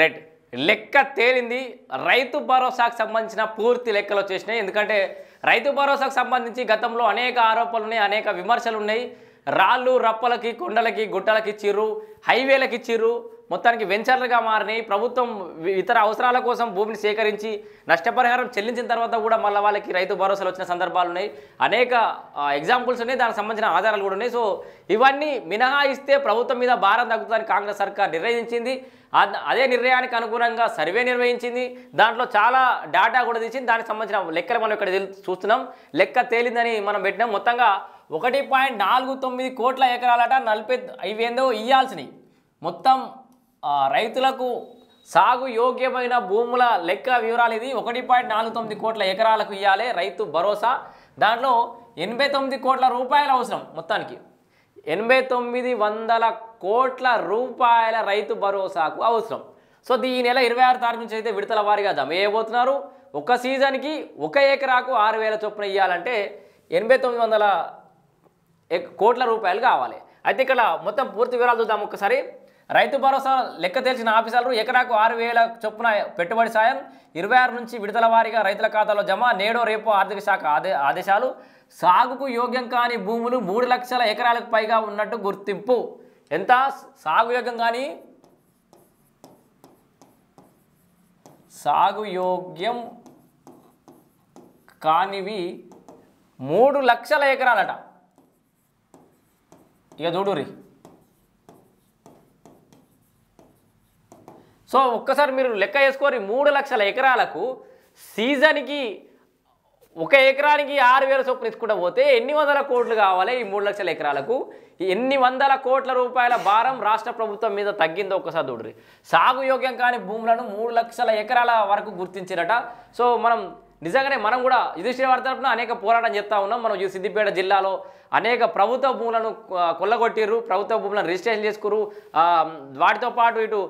Red లెక్క తేలింది. రైతు భరోసాకు సంబంధించిన పూర్తి లెక్కలు వచ్చేసినాయి. ఎందుకంటే రైతు భరోసాకు సంబంధించి గతంలో అనేక ఆరోపణలు ఉన్నాయి, అనేక విమర్శలు ఉన్నాయి. రాళ్ళు రప్పలకి, కొండలకి, గుట్టలకి ఇచ్చిర్రు, హైవేలకు ఇచ్చిర్రు, మొత్తానికి వెంచర్లుగా మారినాయి. ప్రభుత్వం ఇతర అవసరాల కోసం భూమిని సేకరించి నష్టపరిహారం చెల్లించిన తర్వాత కూడా మళ్ళీ వాళ్ళకి రైతు భరోసాలు వచ్చిన సందర్భాలు ఉన్నాయి. అనేక ఎగ్జాంపుల్స్ ఉన్నాయి, దానికి సంబంధించిన ఆధారాలు కూడా ఉన్నాయి. సో ఇవన్నీ మినహాయిస్తే ప్రభుత్వం మీద భారం తగ్గుతుందని కాంగ్రెస్ సర్కార్ నిర్ణయించింది. అదే నిర్ణయానికి అనుగుణంగా సర్వే నిర్వహించింది. దాంట్లో చాలా డేటా కూడా తీసింది. దానికి సంబంధించిన లెక్కలు మనం ఇక్కడ చూస్తున్నాం. లెక్క తేలిందని మనం పెట్టినాం. మొత్తంగా 1.49 కోట్ల ఎకరాలట 40 ఇవేందో ఇవ్వాల్సినవి. మొత్తం రైతులకు సాగు యోగ్యమైన భూముల లెక్క వివరాలు ఇది. 1.49 కోట్ల ఎకరాలకు ఇవ్వాలి రైతు భరోసా. దాంట్లో 89 కోట్ల రూపాయలు అవసరం. మొత్తానికి 8900 కోట్ల రూపాయల రైతు భరోసాకు అవసరం. సో ఈ నెల 26 తారీఖు నుంచి అయితే విడతల వారీగా జమ చేయబోతున్నారు. ఒక సీజన్కి 1 ఎకరాకు 6000 చొప్పున ఇవ్వాలంటే 8900 కోట్ల రూపాయలు కావాలి. అయితే ఇక్కడ మొత్తం పూర్తి వివరాలు చూద్దాం ఒకసారి. రైతు భరోసా లెక్క తెలిసిన ఆఫీసర్లు ఎకరాకు 6000 చొప్పున పెట్టుబడి సాయం 26 నుంచి విడతల వారీగా రైతుల ఖాతాలో జమ. నేడో రేపో ఆర్థిక శాఖ ఆదేశాలు. సాగుకు యోగ్యం కాని భూములు 3 లక్షల ఎకరాలకు పైగా ఉన్నట్టు గుర్తింపు. ఎంత సాగు యోగ్యం కానీ సాగు యోగ్యం కానివి 3 లక్షల ఎకరాలట. ఇక చూడురి. సో ఒక్కసారి మీరు లెక్క వేసుకోరి. 3 లక్షల ఎకరాలకు సీజన్కి 1 ఎకరానికి 6000 చొప్పున ఇచ్చుకుంటూ పోతే ఎన్ని వందల కోట్లు కావాలి? ఈ 3 లక్షల ఎకరాలకు ఎన్ని వందల కోట్ల రూపాయల భారం రాష్ట్ర ప్రభుత్వం మీద తగ్గిందో ఒక్కసారి చూడరి. సాగు యోగ్యం కాని భూములను 3 లక్షల ఎకరాల వరకు గుర్తించారట. సో మనం నిజంగానే మనం కూడా యుధిష్ఠిర వారి తరపున అనేక పోరాటం చేస్తూ ఉన్నాం. మనం ఈ సిద్దిపేట జిల్లాలో అనేక ప్రభుత్వ భూములను కొల్లగొట్టిర్రు, ప్రభుత్వ భూములను రిజిస్ట్రేషన్ చేసుకురు. వాటితో పాటు ఇటు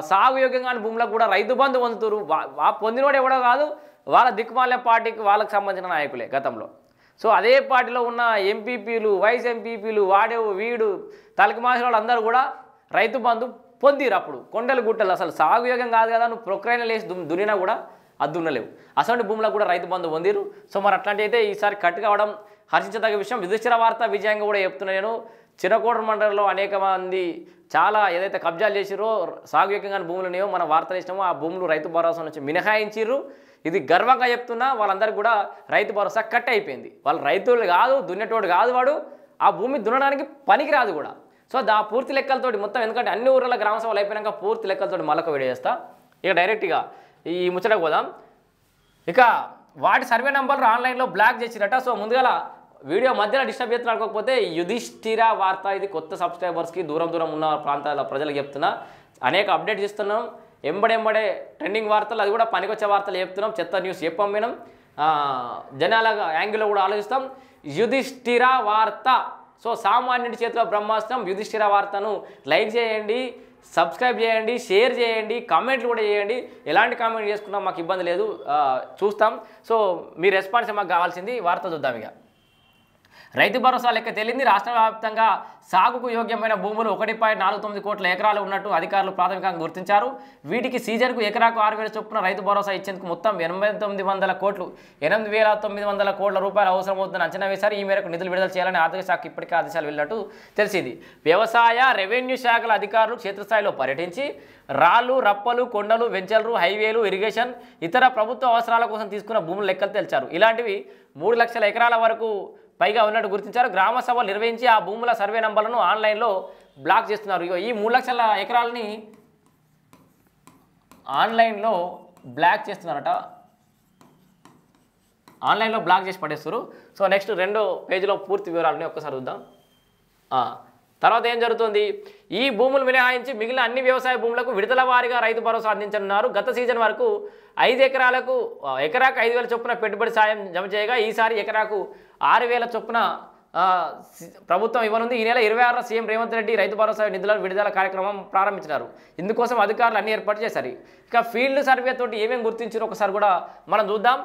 సాగు యోగ్యం కాని భూములకు కూడా రైతు బంధు పొందుతురు. పొందినోడు ఎవడో కాదు, వాళ్ళ దిక్కుమాల పార్టీకి వాళ్ళకి సంబంధించిన నాయకులే గతంలో. సో అదే పార్టీలో ఉన్న ఎంపీపీలు, వైస్ ఎంపీపీలు, వీడు తలకి మాసిన వాళ్ళు అందరూ కూడా రైతు బంధు పొందిరు. అప్పుడు కొండలు గుట్టలు అసలు సాగు యోగ్యం కాదు కదా, నువ్వు ప్రొక్రైన లేసి దున్నినా కూడా అద్దున్నలేవు. అసలు భూములకు కూడా రైతు బంధు పొందిరు. సో మరి అట్లాంటి అయితే ఈసారి కట్ కావడం హర్షించదగ్గ విషయం. యుధిష్ఠిర వార్త విజయంగా కూడా చెప్తున్నాను నేను. చిరకోట మండలంలో అనేక మంది చాలా ఏదైతే కబ్జాలు చేసిరో సాగుయోగ్యంగా భూములు ఉన్నాయో మనం వార్తలు ఇచ్చినామో ఆ భూములు రైతు భరోసా నుంచి మినహాయించిర్రు. ఇది గర్వంగా చెప్తున్నా. వాళ్ళందరికీ కూడా రైతు భరోసా కట్ అయిపోయింది. వాళ్ళు రైతులు కాదు, దున్నేటోడు కాదు, వాడు ఆ భూమి దున్నడానికి పనికిరాదు కూడా. సో పూర్తి లెక్కలతోటి మొత్తం, ఎందుకంటే అన్ని ఊర్ల గ్రామ సభలు అయిపోయినాక పూర్తి లెక్కలతోటి మళ్ళొక వీడియో చేస్తా. ఇక డైరెక్ట్గా ఈ ముచ్చటకు పోదాం. ఇక వాటి సర్వే నంబర్లు ఆన్లైన్లో బ్లాక్ చేసిరట. సో ముందుగా వీడియో మధ్యలో డిస్టర్బ్ చేస్తున్నా అనుకోకపోతే యుధిష్ఠిర వార్త ఇది కొత్త సబ్స్క్రైబర్స్కి దూరం ఉన్న ప్రాంతాల ప్రజలకు చెప్తున్నా. అనేక అప్డేట్ చేస్తున్నాం. ఎంబడెంబడే ట్రెండింగ్ వార్తలు, అది కూడా పనికొచ్చే వార్తలు చెప్తున్నాం. చెత్త న్యూస్ చెప్పాం మనం. జనాల యాంగిల్లో కూడా ఆలోచిస్తాం. యుధిష్ఠిర వార్త. సో సామాన్యుడి చేతిలో బ్రహ్మాస్త్రం. యుధిష్ఠిర వార్తను లైక్ చేయండి, సబ్స్క్రైబ్ చేయండి, షేర్ చేయండి, కామెంట్లు కూడా చేయండి. ఎలాంటి కామెంట్ చేసుకున్నా మాకు ఇబ్బంది లేదు, చూస్తాం. సో మీ రెస్పాన్స్ మాకు కావాల్సింది. వార్త చూద్దాం. ఇక రైతు భరోసా లెక్క తేలింది. రాష్ట్ర వ్యాప్తంగా సాగుకు యోగ్యమైన భూములు 1.49 కోట్ల ఎకరాలు ఉన్నట్టు అధికారులు ప్రాథమికంగా గుర్తించారు. వీటికి సీజన్కు ఎకరాకు 6000 చొప్పున రైతు భరోసా ఇచ్చేందుకు మొత్తం 8900 కోట్లు 8900 కోట్ల రూపాయలు అవసరమవుతుందని అంచనా వేశారు. ఈ మేరకు నిధులు విడుదల చేయాలని ఆర్థిక శాఖ ఇప్పటికే ఆదేశాలు వెళ్ళినట్టు తెలిసింది. వ్యవసాయ, రెవెన్యూ శాఖల అధికారులు క్షేత్రస్థాయిలో పర్యటించి రాళ్ళు రప్పలు, కొండలు, వెంచర్లు, హైవేలు, ఇరిగేషన్, ఇతర ప్రభుత్వ అవసరాల కోసం తీసుకున్న భూముల లెక్కలు తెలిచారు. ఇలాంటివి 3 లక్షల ఎకరాల వరకు పైగా ఉన్నట్టు గుర్తించారు. గ్రామ సభలు నిర్వహించి ఆ భూముల సర్వే నంబర్లను ఆన్లైన్లో బ్లాక్ చేస్తున్నారు. ఈ 3 లక్షల ఎకరాలని ఆన్లైన్లో బ్లాక్ చేస్తున్నారట. ఆన్లైన్లో బ్లాక్ చేసి పడేస్తారు. సో నెక్స్ట్ 2వ పేజీలో పూర్తి వివరాలని ఒక్కసారి చూద్దాం. తర్వాత ఏం జరుగుతుంది? ఈ భూములు మినహాయించి మిగిలిన అన్ని వ్యవసాయ భూములకు విడతల వారీగా రైతు భరోసా అందించనున్నారు. గత సీజన్ వరకు 5 ఎకరాలకు ఎకరాకు 5000 చొప్పున పెట్టుబడి సాయం జమ చేయగా ఈసారి ఎకరాకు 6000 చొప్పున ప్రభుత్వం ఇవ్వనుంది. ఈ నెల 26న సీఎం రేవంత్ రెడ్డి రైతు భరోసా నిధుల విడుదల కార్యక్రమం ప్రారంభించినారు. ఇందుకోసం అధికారులు అన్ని ఏర్పాటు చేశారు. ఇక ఫీల్డ్ సర్వే తోటి ఏమేమి గుర్తించారో ఒకసారి కూడా మనం చూద్దాం.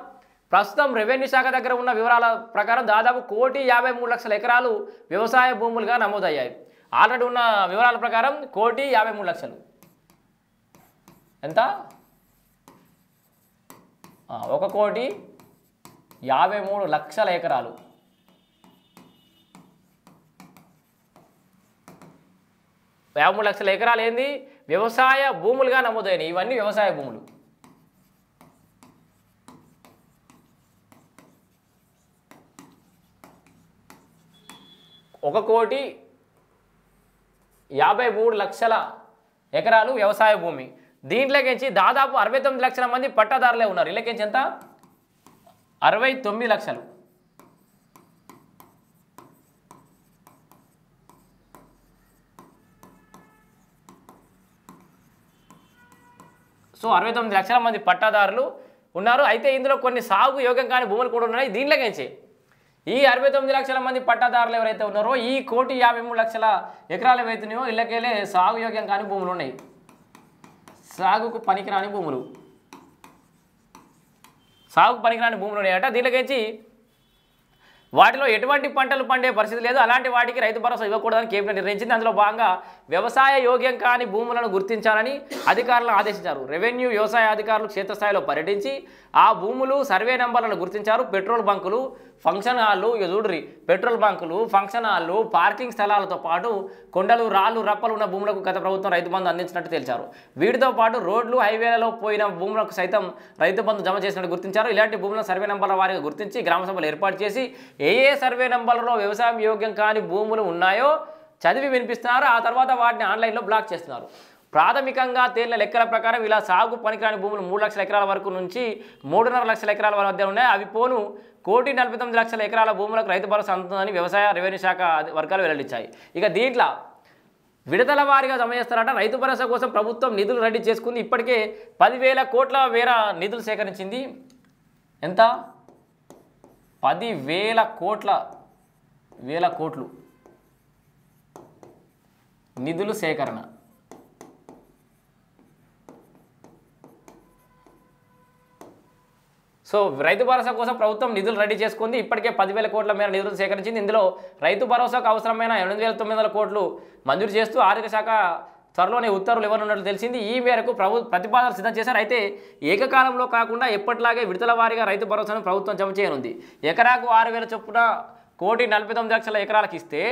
ప్రస్తుతం రెవెన్యూ శాఖ దగ్గర ఉన్న వివరాల ప్రకారం దాదాపు 1,53,00,000 ఎకరాలు వ్యవసాయ భూములుగా నమోదయ్యాయి. ఆల్రెడీ ఉన్న వివరాల ప్రకారం 1,53,00,000. ఎంత 1,53,00,000 ఎకరాలు. 53 లక్షల ఎకరాలు ఏంది వ్యవసాయ భూములుగా నమోదైనవి. ఇవన్నీ వ్యవసాయ భూములు. ఒక 1,53,00,000 ఎకరాలు వ్యవసాయ భూమి. దీంట్లోకించి దాదాపు 69 లక్షల మంది పట్టాదారులే ఉన్నారు. ఇళ్ళకించి ఎంత 69 లక్షలు. సో 69 లక్షల మంది పట్టాదారులు ఉన్నారు. అయితే ఇందులో కొన్ని సాగు యోగ్యం కాని భూములు కూడా ఉన్నాయి. దీంట్లోకించి ఈ 69 లక్షల మంది పట్టాదారులు ఎవరైతే ఉన్నారో ఈ 1,53,00,000 ఎకరాలు ఏవైతున్నాయో ఇళ్ళకెళ్ళే సాగు యోగ్యం కాని భూములు ఉన్నాయి. సాగుకు పనికిరాని భూములు ఉన్నాయట. దీనిలోకించి వాటిలో ఎటువంటి పంటలు పండే పరిస్థితి లేదు. అలాంటి వాటికి రైతు భరోసా ఇవ్వకూడదని కేబినెట్ నిర్ణయించింది. అందులో భాగంగా వ్యవసాయ యోగ్యం కాని భూములను గుర్తించాలని అధికారులను ఆదేశించారు. రెవెన్యూ వ్యవసాయ అధికారులు క్షేత్రస్థాయిలో పర్యటించి ఆ భూములు సర్వే నెంబర్లను గుర్తించారు. పెట్రోల్ బంకులు, ఫంక్షన్ హాళ్ళు, చూడ్రి పెట్రోల్ బంకులు, ఫంక్షన్ హాళ్ళు, పార్కింగ్ స్థలాలతో పాటు కొండలు, రాళ్ళు, రప్పలు ఉన్న భూములకు గత ప్రభుత్వం రైతు బంధు అందించినట్టు తెలిచారు. వీటితో పాటు రోడ్లు, హైవేలలో పోయిన భూములకు సైతం రైతు బంధు జమ చేసినట్టు గుర్తించారు. ఇలాంటి భూములను సర్వే నెంబర్ల వారిగా గుర్తించి గ్రామ సభలు ఏర్పాటు చేసి ఏ సర్వే నెంబర్లలో వ్యవసాయం యోగ్యం కాని భూములు ఉన్నాయో చదివి వినిపిస్తున్నారు. ఆ తర్వాత వాటిని ఆన్లైన్లో బ్లాక్ చేస్తున్నారు. ప్రాథమికంగా తేలిన లెక్కల ప్రకారం ఇలా సాగు పనికిరాని భూములు 3 లక్షల ఎకరాల వరకు నుంచి 3.5 లక్షల ఎకరాల మధ్య ఉన్నాయి. అవి పోను 1,49 లక్షల ఎకరాల భూములకు రైతు భరోసా అందుతుందని వ్యవసాయ రెవెన్యూ శాఖ వర్గాలు వెల్లడించాయి. ఇక దీంట్లో విడతల వారీగా జమ చేస్తారట. రైతు భరోసా కోసం ప్రభుత్వం నిధులు రెడీ చేసుకుంది. ఇప్పటికే 10,000 కోట్ల నిధులు సేకరించింది. ఎంత 10,000 కోట్లు నిధులు సేకరణ. సో రైతు భరోసా కోసం ప్రభుత్వం నిధులు రెడీ చేసుకుంది. ఇప్పటికే 10,000 కోట్ల మేర నిధులు సేకరించింది. ఇందులో రైతు భరోసాకు అవసరమైన 8,900 కోట్లు మంజూరు చేస్తూ ఆర్థిక శాఖ త్వరలోనే ఉత్తర్వులు ఇవ్వనున్నట్లు తెలిసింది. ఈ మేరకు ప్రతిపాదనలు సిద్ధం చేశారు. అయితే ఏకకాలంలో కాకుండా ఎప్పటిలాగే విడతల వారీగా రైతు భరోసాను ప్రభుత్వం జమ చేయనుంది. ఎకరాకు 6,000 చొప్పున 1,49 లక్షల ఎకరాలకు ఇస్తే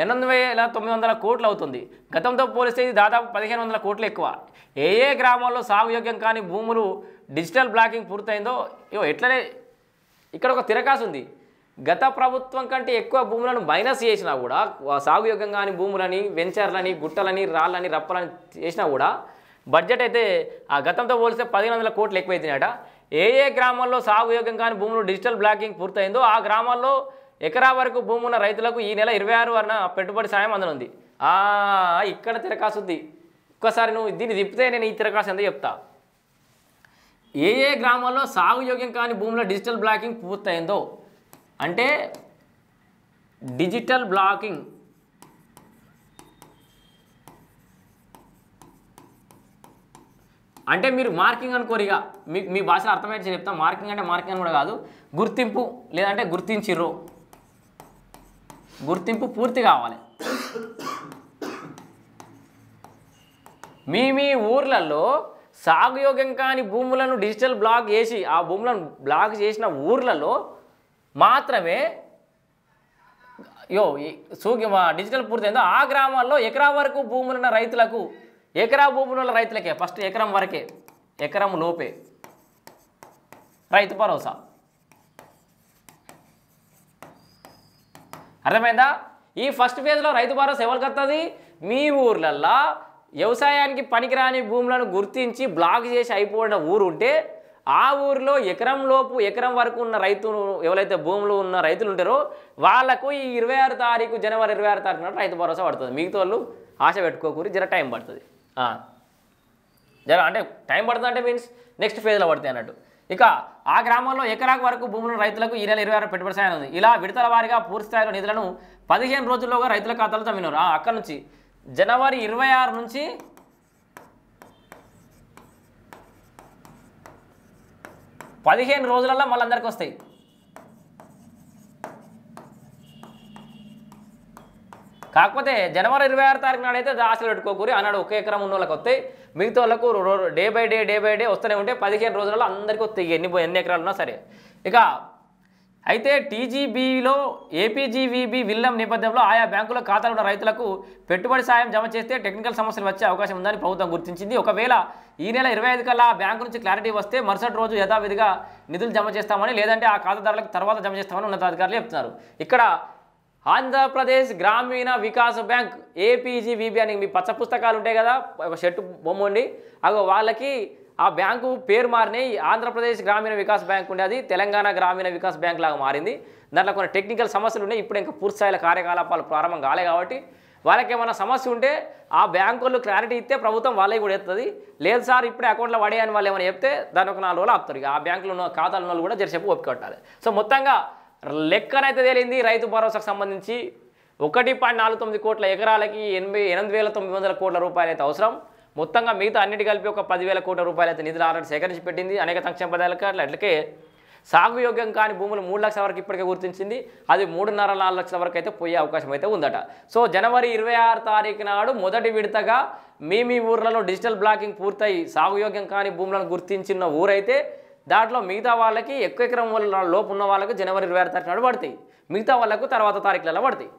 8,900 కోట్లు అవుతుంది. గతంతో పోలిస్తే ఇది దాదాపు 1,500 కోట్లు ఎక్కువ. ఏ గ్రామాల్లో సాగు యోగ్యం కాని భూములు డిజిటల్ బ్లాకింగ్ పూర్తయిందో ఎట్లనే ఇక్కడ ఒక తిరకాసు ఉంది. గత ప్రభుత్వం కంటే ఎక్కువ భూములను మైనస్ చేసినా కూడా సాగు యోగ్యం కాని భూములని, వెంచర్లని, గుట్టలని, రాళ్ళని, రప్పలని చేసినా కూడా బడ్జెట్ అయితే ఆ గతంతో పోలిస్తే 1,500 కోట్లు ఎక్కువైతున్నాయట. ఏ గ్రామాల్లో సాగు యోగ్యం కాని భూములు డిజిటల్ బ్లాకింగ్ పూర్తయిందో ఆ గ్రామాల్లో ఎకరా వరకు భూమి ఉన్న రైతులకు ఈ నెల 26న పెట్టుబడి సాయం అందనుంది. ఇక్కడ తిరకాసు ఉంది. ఒక్కసారి నువ్వు దీన్ని తిప్పితే నేను ఈ తిరకాసు ఎంత చెప్తా. ఏ గ్రామాల్లో సాగు యోగ్యం కాని భూముల డిజిటల్ బ్లాకింగ్ పూర్తయిందో అంటే డిజిటల్ బ్లాకింగ్ అంటే మీరు మార్కింగ్ అనుకోరిగా మీ భాషలో అర్థమైతే చెప్తాం. మార్కింగ్ అంటే మార్కింగ్ అని కూడా కాదు, గుర్తింపు లేదంటే గుర్తించిర్రు, గుర్తింపు పూర్తి కావాలి. మీ ఊర్లలో సాగుయోగ్యం కాని భూములను డిజిటల్ బ్లాక్ చేసి ఆ భూములను బ్లాక్ చేసిన ఊర్లలో మాత్రమే డిజిటల్ పూర్తయిందో ఆ గ్రామాల్లో ఎకరా వరకు భూములున్న రైతులకు, ఎకరా భూములున్న రైతులకే ఫస్ట్ ఎకరం వరకే, ఎకరం లోపే రైతు భరోసా. అర్థమైందా? ఈ ఫస్ట్ ఫేజ్లో రైతు భరోసా ఎవరికి వస్తుంది? మీ ఊర్లల్లో వ్యవసాయానికి పనికిరాని భూములను గుర్తించి బ్లాక్ చేసి అయిపోయిన ఊరు ఉంటే ఆ ఊరిలో ఎకరం లోపు ఎకరం వరకు ఉన్న రైతులు ఎవరైతే భూములు ఉన్న రైతులు ఉంటారో వాళ్ళకు ఈ 26 తారీఖు జనవరి 26 తారీఖున రైతు భరోసా పడుతుంది. మిగతా వాళ్ళు ఆశ పెట్టుకోకూరి, జర టైం పడుతుంది. అంటే టైం పడుతుంది అంటే మీన్స్ నెక్స్ట్ ఫేజ్లో పడుతుంది అన్నట్టు. ఇక ఆ గ్రామంలో ఎకరాకు వరకు భూములను రైతులకు ఈ నెల 26 పెట్టుబడి సాయం ఉంది. ఇలా విడతల వారీగా పూర్తి స్థాయిలో నిధులను 15 రోజుల్లోగా రైతుల ఖాతాలో జమినారు. అక్కడ నుంచి జనవరి 26 నుంచి 15 రోజులలో మళ్ళీ అందరికీ వస్తాయి. కాకపోతే జనవరి 26 తారీఖు నాడైతే ఆశలు పెట్టుకోకూరి ఆనాడు ఒక ఎకరం ఉన్న వాళ్ళకి వస్తాయి, మిగతా వాళ్ళకు డే బై డే వస్తూనే ఉంటే 15 రోజులలో అందరికీ వస్తాయి ఎన్ని ఎకరాలు ఉన్నా సరే. ఇక అయితే టీజీబీలో ఏపీజీవీబీ విల్లం నేపథ్యంలో ఆయా బ్యాంకుల ఖాతాలో ఉన్న రైతులకు పెట్టుబడి సాయం జమ చేస్తే టెక్నికల్ సమస్యలు వచ్చే అవకాశం ఉందని ప్రభుత్వం గుర్తించింది. ఒకవేళ ఈ నెల 25 కల్లా ఆ బ్యాంకు నుంచి క్లారిటీ వస్తే మరుసటి రోజు యథావిధిగా నిధులు జమ చేస్తామని, లేదంటే ఆ ఖాతాదారులకు తర్వాత జమ చేస్తామని ఉన్నతాధికారులు చెప్తున్నారు. ఇక్కడ ఆంధ్రప్రదేశ్ గ్రామీణ వికాస్ బ్యాంక్ ఏపీజీవీబీ అని మీ పచ్చ పుస్తకాలు ఉంటాయి కదా, ఒక షర్టు బొమ్మ ఉండి అగో వాళ్ళకి ఆ బ్యాంకు పేరు మారినాయి. ఆంధ్రప్రదేశ్ గ్రామీణ వికాస్ బ్యాంక్ ఉండేది తెలంగాణ గ్రామీణ వికాస్ బ్యాంక్ లాగా మారింది. దాంట్లో కొన్ని టెక్నికల్ సమస్యలు ఉన్నాయి. ఇప్పుడు ఇంకా పూర్తిస్థాయిల కార్యకలాపాలు ప్రారంభం కాలే కాబట్టి వాళ్ళకి ఏమైనా సమస్య ఉంటే ఆ బ్యాంకులు క్లారిటీ ఇస్తే ప్రభుత్వం వాళ్ళకి కూడా ఎత్తుంది. లేదు సార్ ఇప్పుడే అకౌంట్లో పడేయని వాళ్ళు ఏమైనా చెప్తే దాని ఒక 4 రోజులు ఆపుతారు. ఇక ఆ బ్యాంకులో ఉన్న ఖాతాలు ఉన్న వాళ్ళు కూడా జరిసేపు ఒప్పుకి కొట్టాలి. సో మొత్తంగా లెక్కనైతే తేలింది. రైతు భరోసాకు సంబంధించి 1.49 కోట్ల ఎకరాలకి 8,900 కోట్ల రూపాయలు అయితే అవసరం. మొత్తంగా మిగతా అన్నిటి కలిపి ఒక 10,000 కోట్ల రూపాయలు అయితే నిధులు ఆల్రెడీ సేకరించి పెట్టింది. అనేక సంక్షేమ పథకాలకు అట్లకే సాగు యోగ్యం కాని భూములు 3 లక్షల వరకు ఇప్పటికే గుర్తించింది. అది 3.5-4 లక్షల వరకు అయితే పోయే అవకాశం అయితే ఉందట. సో జనవరి 26 తారీఖు నాడు మొదటి విడతగా మీ ఊర్లలో డిజిటల్ బ్లాకింగ్ పూర్తయి సాగు యోగ్యం కాని భూములను గుర్తించిన ఊరైతే దాంట్లో మిగతా వాళ్ళకి ఎక్కువ ఎకరం లోపు ఉన్న వాళ్ళకి జనవరి 26 తారీఖు నాడు పడతాయి, మిగతా వాళ్ళకు తర్వాత తారీఖులలో పడతాయి.